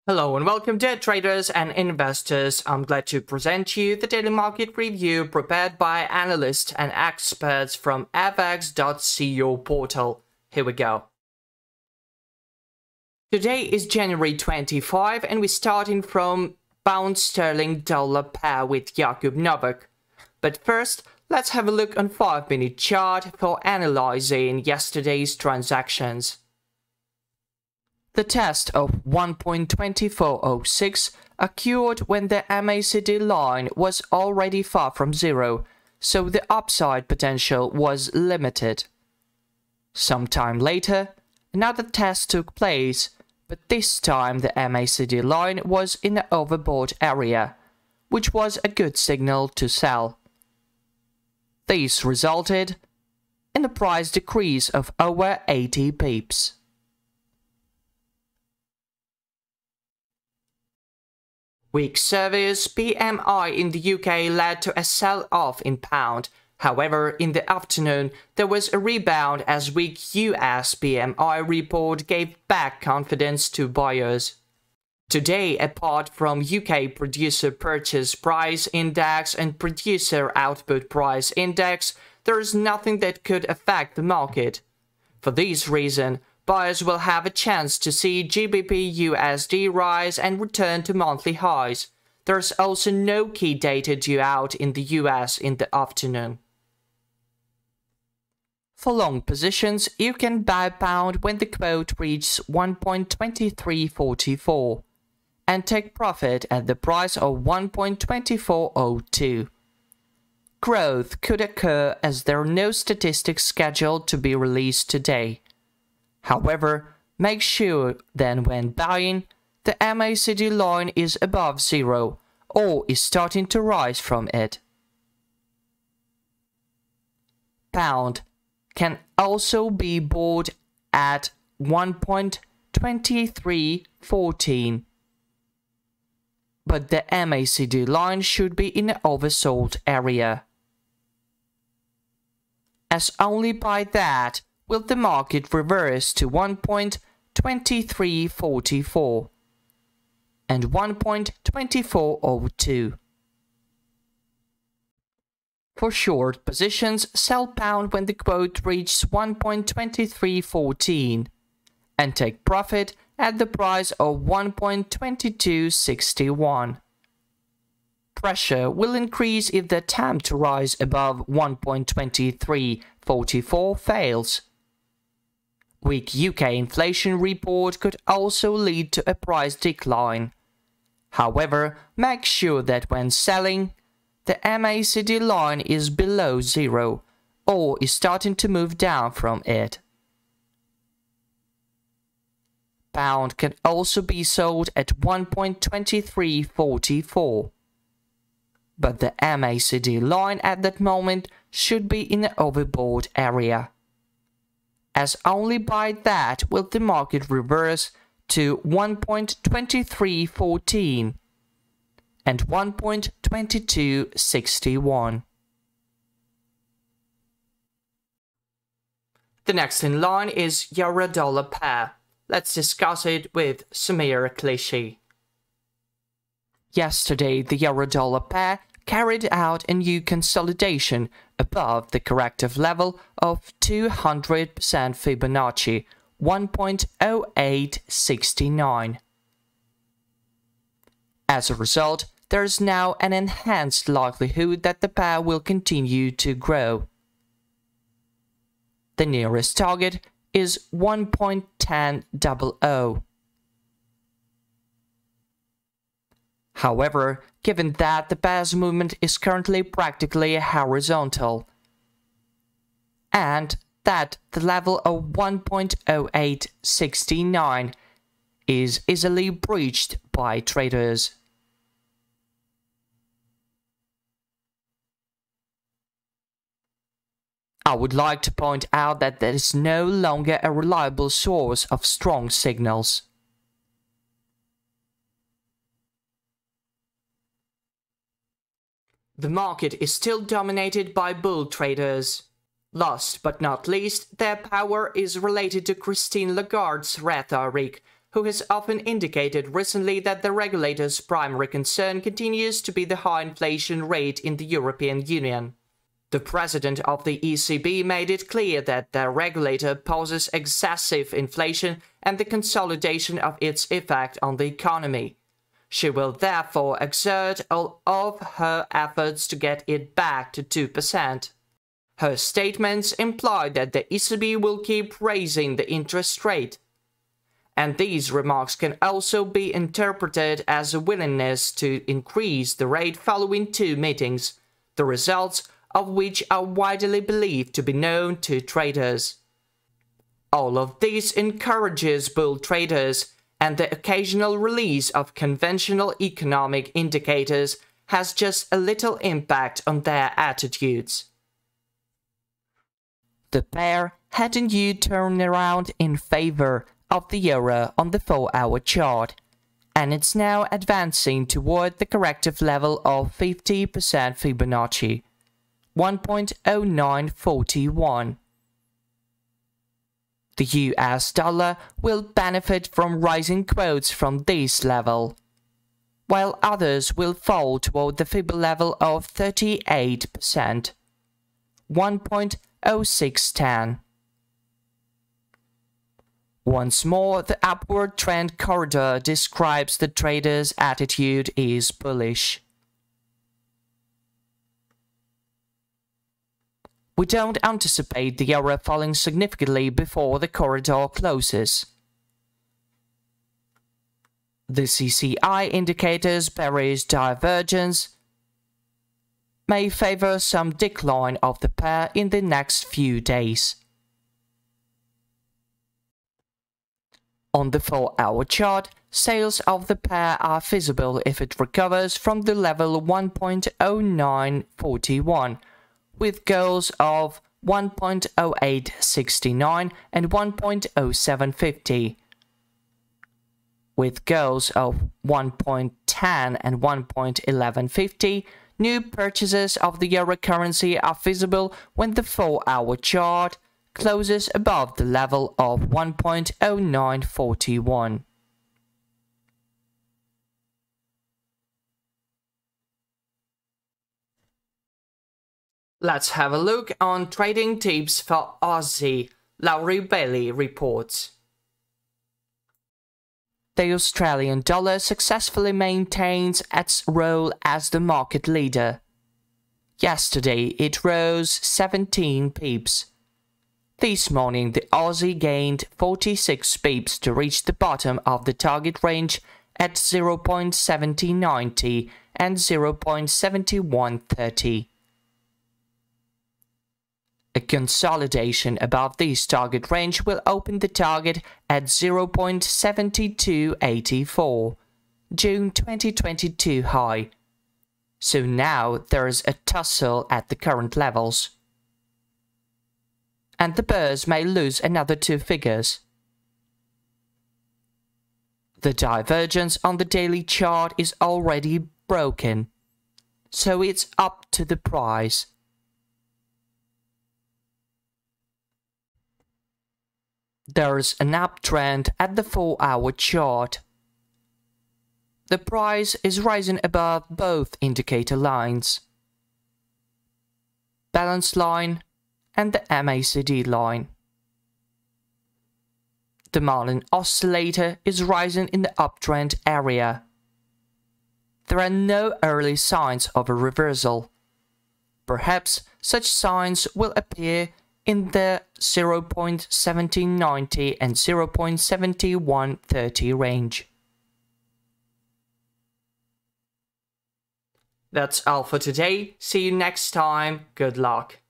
Hello and welcome dear traders and investors. I'm glad to present you the daily market review prepared by analysts and experts from fx.co portal. Here we go. Today is January 25 and we're starting from pound sterling dollar pair with Jakub Novak. But first, let's have a look on 5-minute chart for analyzing yesterday's transactions. The test of 1.2406 occurred when the MACD line was already far from zero, so the upside potential was limited. Sometime later, another test took place, but this time the MACD line was in the overbought area, which was a good signal to sell. This resulted in a price decrease of over 80 pips. Weak service PMI in the UK led to a sell-off in pound. However, in the afternoon, there was a rebound as weak US PMI report gave back confidence to buyers. Today, apart from UK Producer Purchase Price Index and Producer Output Price Index, there is nothing that could affect the market. For this reason, buyers will have a chance to see GBP USD rise and return to monthly highs. There's also no key data due out in the US in the afternoon. For long positions, you can buy pound when the quote reaches 1.2344 and take profit at the price of 1.2402. Growth could occur as there are no statistics scheduled to be released today. However, make sure then when buying, the MACD line is above zero or is starting to rise from it. Pound can also be bought at 1.2314, but the MACD line should be in the oversold area, as only by that will the market reverse to 1.2344 and 1.2402. For short positions, sell pound when the quote reaches 1.2314 and take profit at the price of 1.2261. Pressure will increase if the attempt to rise above 1.2344 fails. Weak UK inflation report could also lead to a price decline. However, make sure that when selling, the MACD line is below zero or is starting to move down from it. Pound can also be sold at 1.2344, but the MACD line at that moment should be in the overbought area, as only by that will the market reverse to 1.2314 and 1.2261. The next in line is Euro-Dollar pair. Let's discuss it with Samir Clichy. Yesterday, the Euro-Dollar pair carried out a new consolidation above the corrective level of 200% Fibonacci, 1.0869. As a result, there is now an enhanced likelihood that the pair will continue to grow. The nearest target is 1.1000. However, given that the pair's movement is currently practically horizontal, and that the level of 1.0869 is easily breached by traders. I would like to point out that there is no longer a reliable source of strong signals. The market is still dominated by bull traders. Last but not least, their power is related to Christine Lagarde's rhetoric, who has often indicated recently that the regulator's primary concern continues to be the high inflation rate in the European Union. The president of the ECB made it clear that the regulator poses excessive inflation and the consolidation of its effect on the economy. She will therefore exert all of her efforts to get it back to 2%. Her statements imply that the ECB will keep raising the interest rate. And these remarks can also be interpreted as a willingness to increase the rate following two meetings, the results of which are widely believed to be known to traders. All of this encourages bull traders, and the occasional release of conventional economic indicators has just a little impact on their attitudes. The pair had a new turnaround in favor of the euro on the 4-hour chart, and it's now advancing toward the corrective level of 50% Fibonacci, 1.0941. The US dollar will benefit from rising quotes from this level, while others will fall toward the Fib level of 38%, 1.0610. Once more, the upward trend corridor describes the trader's attitude is bullish. We don't anticipate the euro falling significantly before the corridor closes. The CCI indicator's bearish divergence may favor some decline of the pair in the next few days. On the 4-hour chart, sales of the pair are visible if it recovers from the level 1.0941, with goals of 1.0869 and 1.0750. With goals of 1.10 and 1.1150, new purchases of the euro currency are visible when the 4-hour chart closes above the level of 1.0941. Let's have a look on trading tips for Aussie, Laurie Bailey reports. The Australian dollar successfully maintains its role as the market leader. Yesterday it rose 17 pips. This morning the Aussie gained 46 pips to reach the bottom of the target range at 0.7090 and 0.7130. A consolidation above this target range will open the target at 0.7284, June 2022 high. So now there's a tussle at the current levels. And the bears may lose another two figures. The divergence on the daily chart is already broken, so it's up to the price. There's an uptrend at the 4-hour chart. The price is rising above both indicator lines, balance line and the MACD line. The Marlin oscillator is rising in the uptrend area. There are no early signs of a reversal. Perhaps such signs will appear in the 0.1790 and 0.7130 range. That's all for today. See you next time. Good luck.